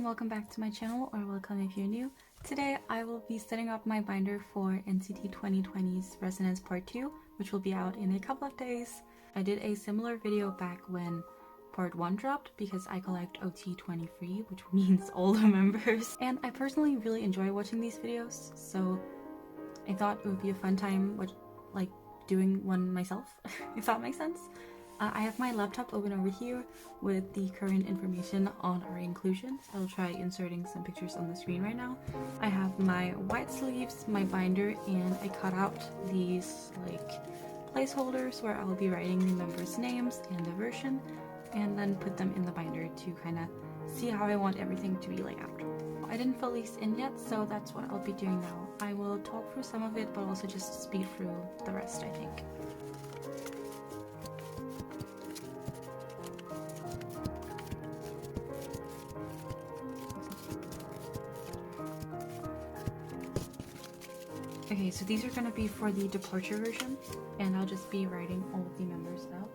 welcome back to my channel, or welcome if you're new. Today I will be setting up my binder for NCT 2020's Resonance Part 2, which will be out in a couple of days. I did a similar video back when Part 1 dropped because I collect OT23, which means all the members. And I personally really enjoy watching these videos, so I thought it would be a fun time doing one myself, if that makes sense. I have my laptop open over here with the current information on our inclusions. I'll try inserting some pictures on the screen right now. I have my white sleeves, my binder, and I cut out these placeholders where I will be writing the members' names and the version, and then put them in the binder to kind of see how I want everything to be after. I didn't fill these in yet, so that's what I'll be doing now. I will talk through some of it, but also just speed through the rest, I think. Okay, so these are going to be for the departure version, and I'll just be writing all of the members out.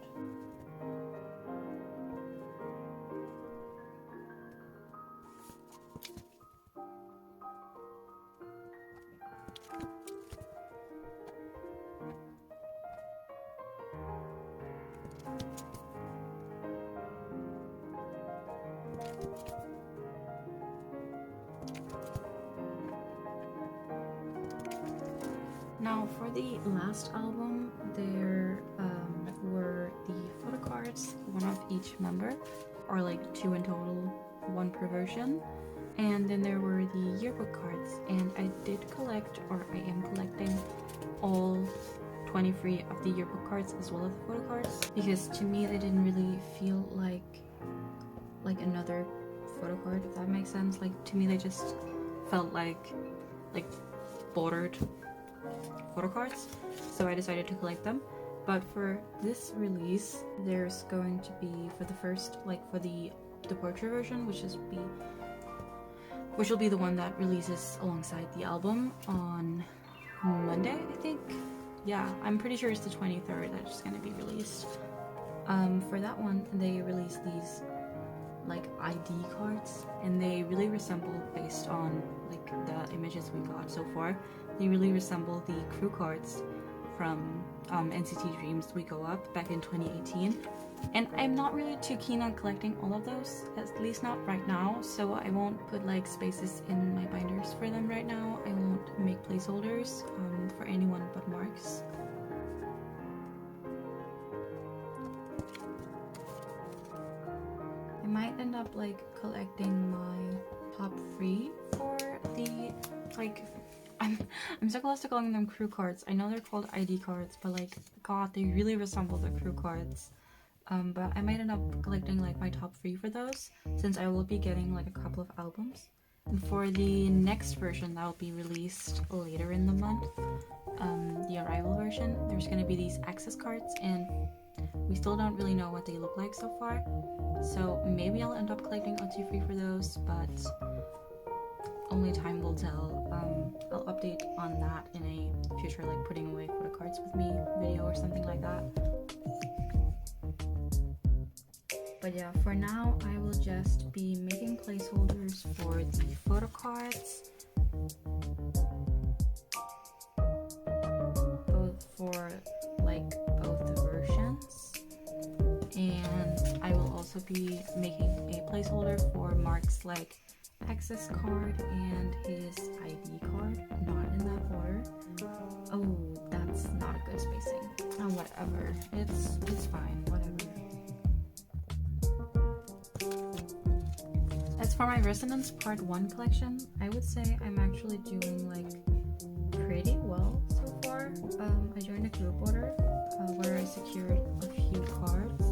Now for the last album, there were the photo cards, one of each member, or two in total, one per version. And then there were the yearbook cards, and I did collect, or I am collecting, all 23 of the yearbook cards as well as the photo cards, because to me they didn't really feel like another photo card, if that makes sense. To me they just felt like bordered photo cards, so I decided to collect them. But for this release, there's going to be, for the first, for the departure version, which will be the one that releases alongside the album on Monday, I think. Yeah, I'm pretty sure it's the 23rd that's going to be released. For that one, they released these ID cards, and they really resemble, based on the images we got so far, they really resemble the crew cards from NCT Dream's We Go Up back in 2018. And I'm not really too keen on collecting all of those, at least not right now, so I won't put spaces in my binders for them right now. I won't make placeholders for anyone but Marks. I might end up collecting my top 3 for the I'm so close to calling them crew cards. I know they're called ID cards, but god, they really resemble the crew cards. But I might end up collecting my top 3 for those, since I will be getting a couple of albums. And for the next version that will be released later in the month, the Arrival version, there's gonna be these access cards, and we still don't really know what they look like so far. So maybe I'll end up collecting OT23 for those, but only time will tell. I'll update on that in a future putting away photo cards with me video or something like that. But yeah, for now I will just be making placeholders for the photo cards, both for both the versions, and I will also be making a placeholder for Mark's access card and his ID card, not in that order. Oh, that's not a good spacing. Oh, whatever. It's fine, whatever. As for my Resonance Part 1 collection, I would say I'm actually doing pretty well so far. I joined a group order where I secured a few cards,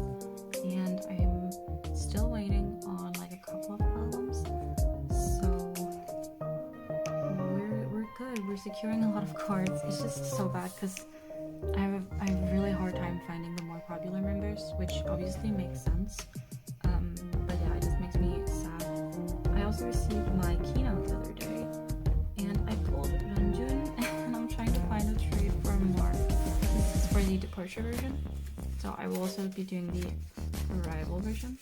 and I'm still waiting on a couple of albums. We're securing a lot of cards. It's just so bad because I have a really hard time finding the more popular members, which obviously makes sense. But yeah, it just makes me sad. I also received my keynote the other day, and I pulled Ranjun, and I'm trying to find a trade for Mark. This is for the departure version, so I will also be doing the Arrival version.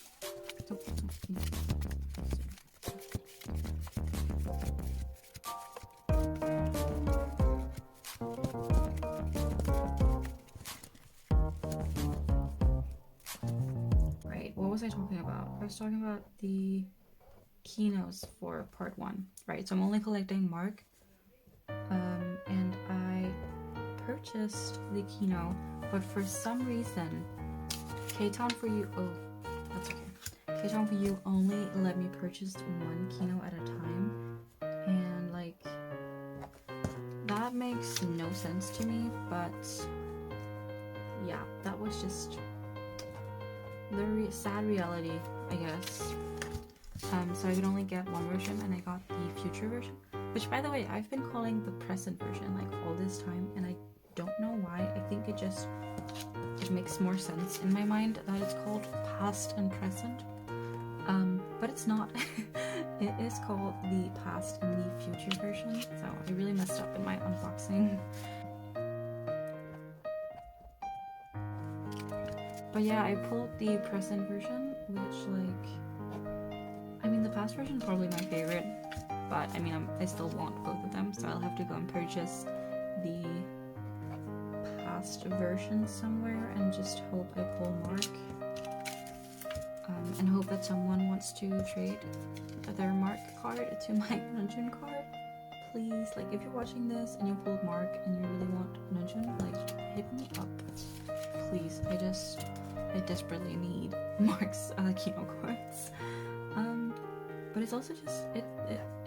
was talking about the keynotes for part 1, right? So I'm only collecting Mark, and I purchased the keynote, but for some reason, K-Town for You, oh, that's okay. K-Town for You only let me purchase one keynote at a time, and like, that makes no sense to me, but yeah, that was just the sad reality, I guess. So I could only get one version, and I got the future version, which, by the way, I've been calling the present version like all this time, and I don't know why. I think it makes more sense in my mind that it's called past and present, but it's not. It is called the past and the future version, so I really messed up in my unboxing. But yeah, I pulled the present version, which, like, I mean, the past version is probably my favorite, but I mean, I still want both of them, so I'll have to go and purchase the past version somewhere and just hope I pull Mark, and hope that someone wants to trade their Mark card to my Namjoon card. Please, like, if you're watching this and you pulled Mark and you really want Namjoon, like, hit me up. Please, I desperately need Mark's keynote cards. But it's also just,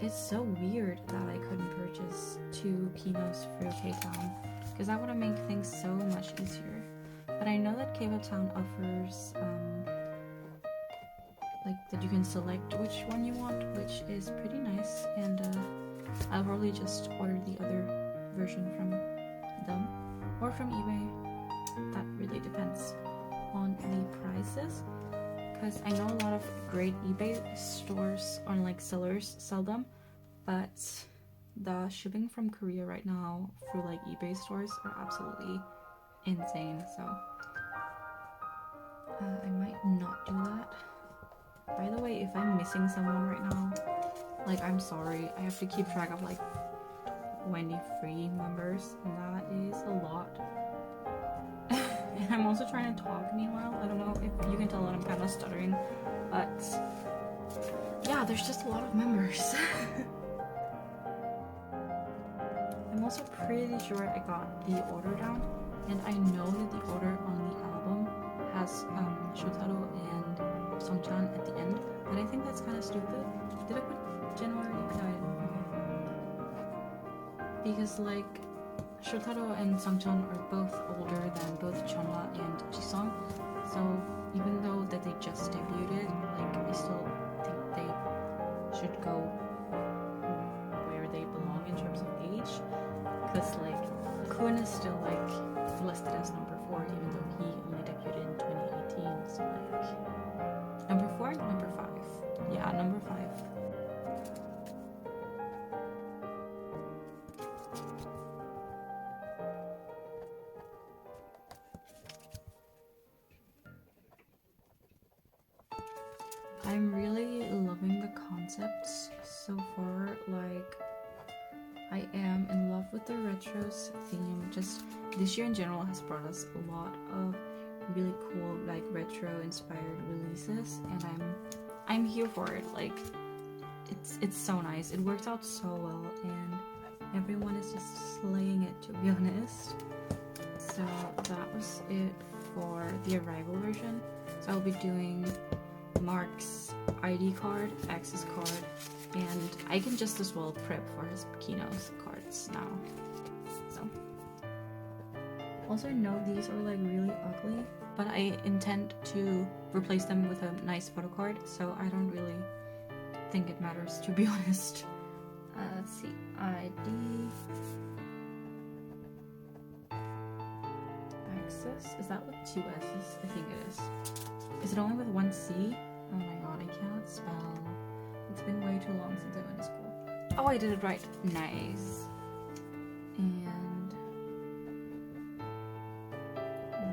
it's so weird that I couldn't purchase 2 keynotes through K-Town, because that would have made things so much easier. But I know that K-Town offers, like, that you can select which one you want, which is pretty nice, and I'll probably just order the other version from them, or from eBay. That really depends on the prices, because I know a lot of great eBay stores or like sellers sell them, but the shipping from Korea right now for like eBay stores are absolutely insane, so I might not do that. By the way, if I'm missing someone right now, like, I'm sorry. I have to keep track of like 23 members, and that is a lot. And I'm also trying to talk meanwhile. I don't know if you can tell that I'm kind of stuttering, but yeah, there's just a lot of members. I'm also pretty sure I got the order down, and I know that the order on the album has Shotaro and Songchan at the end, but I think that's kind of stupid. Did I put January? No, I didn't. Okay. Because like, Shotaro and Songchan are both older than both Chunla and Jisung, so even though that they just debuted, like, I still think they should go where they belong in terms of age, because like, Kun is still like listed as number 4, even though he only debuted in 2018, so like, number 4? Number 5. Yeah, number 5. I'm really loving the concepts so far. Like, I am in love with the retros theme. Just this year in general has brought us a lot of really cool, like, retro inspired releases, and I'm here for it. Like, it's so nice. It works out so well, and everyone is just slaying it, to be honest. So that was it for the Arrival version. So I'll be doing Mark's ID card, access card, and I can just as well prep for his keynote cards now. So, also know these are like really ugly, but I intend to replace them with a nice photo card, so I don't really think it matters, to be honest. Let's see, ID, access, is that with 2 S's? I think it is. Is it only with 1 C? Oh my god, I cannot spell. It's been way too long since I went to school. Oh, I did it right. Nice. And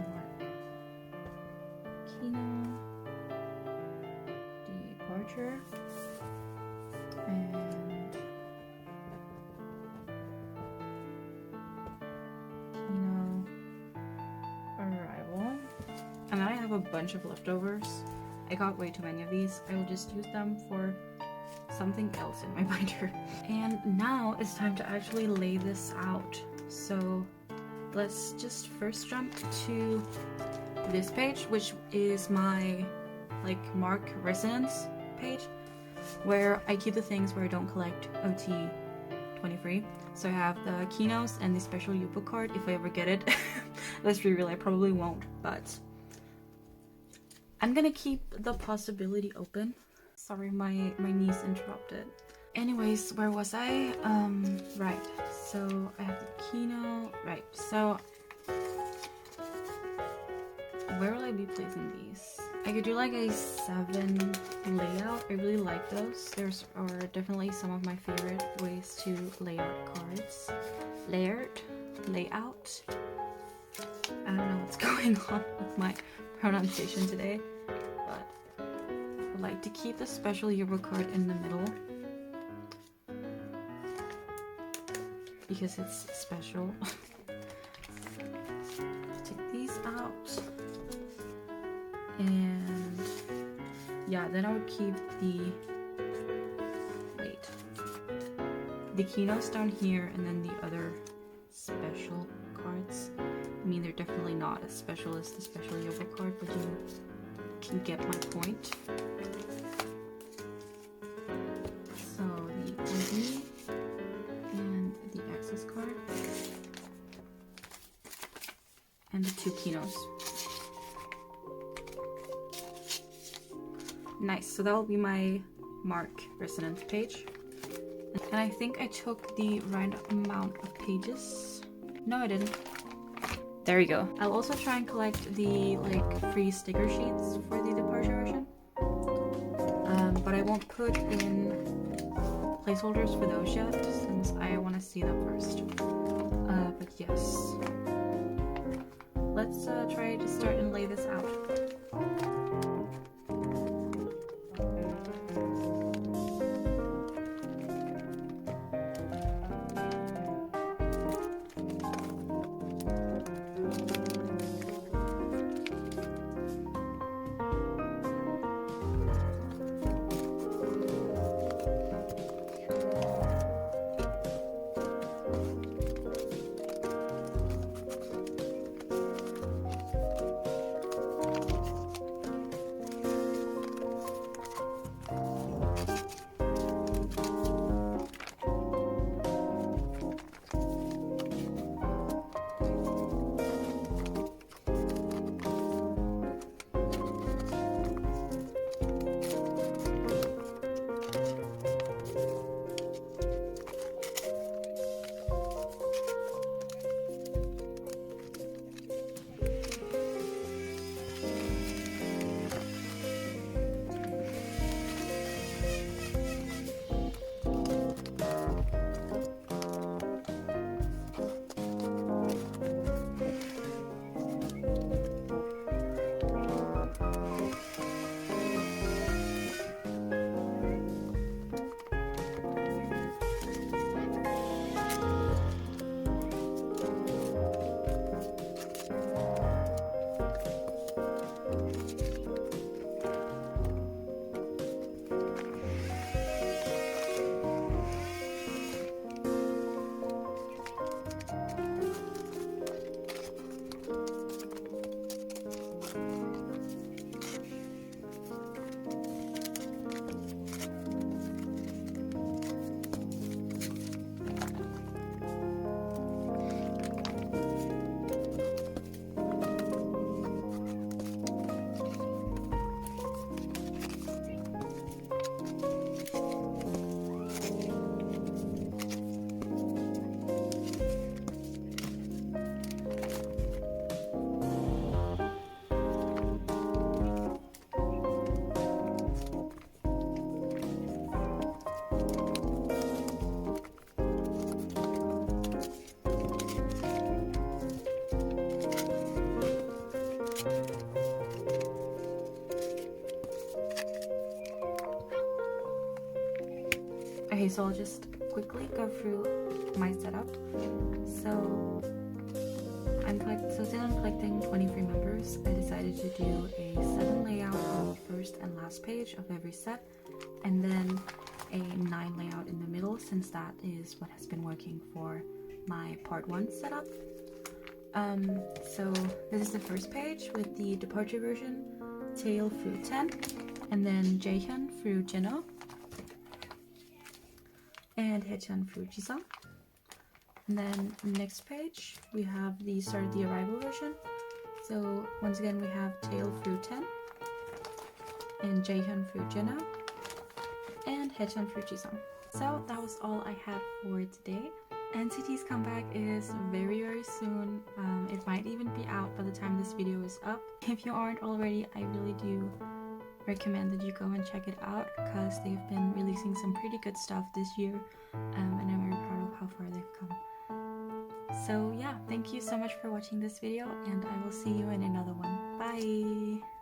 Mark, Kino, departure, and Kino, arrival. And then I have a bunch of leftovers. I got way too many of these. I will just use them for something else in my binder. And now it's time to actually lay this out. So let's just first jump to this page, which is my like mark resonance page, where I keep the things where I don't collect OT23. So I have the keynotes and the special yearbook card if I ever get it. Let's be real, I probably won't, but I'm gonna keep the possibility open. Sorry, my niece interrupted. Anyways, where was I? Right, so I have the keynote. Right, so where will I be placing these? I could do like a 7 layout. I really like those. There's are definitely some of my favorite ways to lay out cards. Layout. I don't know what's going on with my pronunciation today, but I like to keep the special yearbook card in the middle because it's special. Take these out. And yeah, then I would keep the keynotes down here, and then the other special cards. I mean, they're definitely not as special as the special yearbook card, but you can get my point. So the ID and the access card and the 2 keynotes. Nice, so that will be my mark resonance page. And I think I took the right amount of pages. No, I didn't. There you go. I'll also try and collect the like free sticker sheets for the departure version. But I won't put in placeholders for those yet, since I want to see them first. But yes. Let's try to start and lay this out. Okay, so I'll just quickly go through my setup. So since I'm collecting 23 members, I decided to do a 7 layout on the first and last page of every set, and then a 9 layout in the middle, since that is what has been working for my part 1 setup. So this is the first page with the departure version, tail through 10, and then Jaehyun through Jeno, and Haechan through Jisung. And then next page we have the start of the arrival version. So once again we have tail through 10, and Jaehyun through Jeno, and Haechan through Jisung. So that was all I had for today. NCT's comeback is very soon. It might even be out by the time this video is up. If you aren't already, I really do recommend that you go and check it out, because they've been releasing some pretty good stuff this year, and I'm very proud of how far they've come. So yeah, thank you so much for watching this video, and I will see you in another one. Bye!